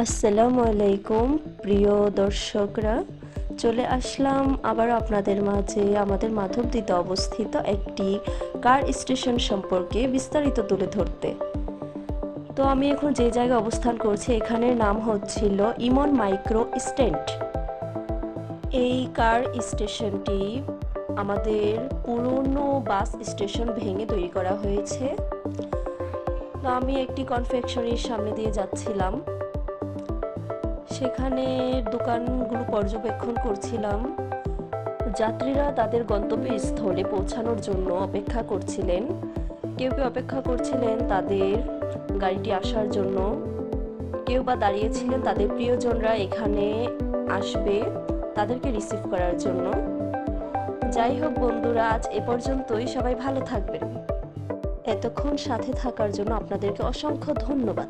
আসসালামু আলাইকুম প্রিয় দর্শকরা, চলে আসলাম আবার আপনাদের মাঝে আমাদের মাধবদীতে অবস্থিত একটি কার স্টেশন সম্পর্কে বিস্তারিত তুলে ধরতে। তো আমি এখন যে জায়গায় অবস্থান করছি এখানের নাম হচ্ছিল ইমন মাইক্রো স্ট্যান্ড। এই কার স্টেশনটি আমাদের পুরনো বাস স্টেশন ভেঙে তৈরি করা হয়েছে। তো আমি একটি কনফেকশনারির সামনে দিয়ে যাচ্ছিলাম, সেখানে দোকানগুলো পর্যবেক্ষণ করছিলাম। যাত্রীরা তাদের গন্তব্যস্থলে পৌঁছানোর জন্য অপেক্ষা করছিলেন। কেউ কেউ অপেক্ষা করছিলেন তাদের গাড়িটি আসার জন্য, কেউ বা দাঁড়িয়েছিলেন তাদের প্রিয়জনরা এখানে আসবে তাদেরকে রিসিভ করার জন্য। যাই হোক বন্ধুরা, আজ এ পর্যন্তই। সবাই ভালো থাকবেন। এতক্ষণ সাথে থাকার জন্য আপনাদেরকে অসংখ্য ধন্যবাদ।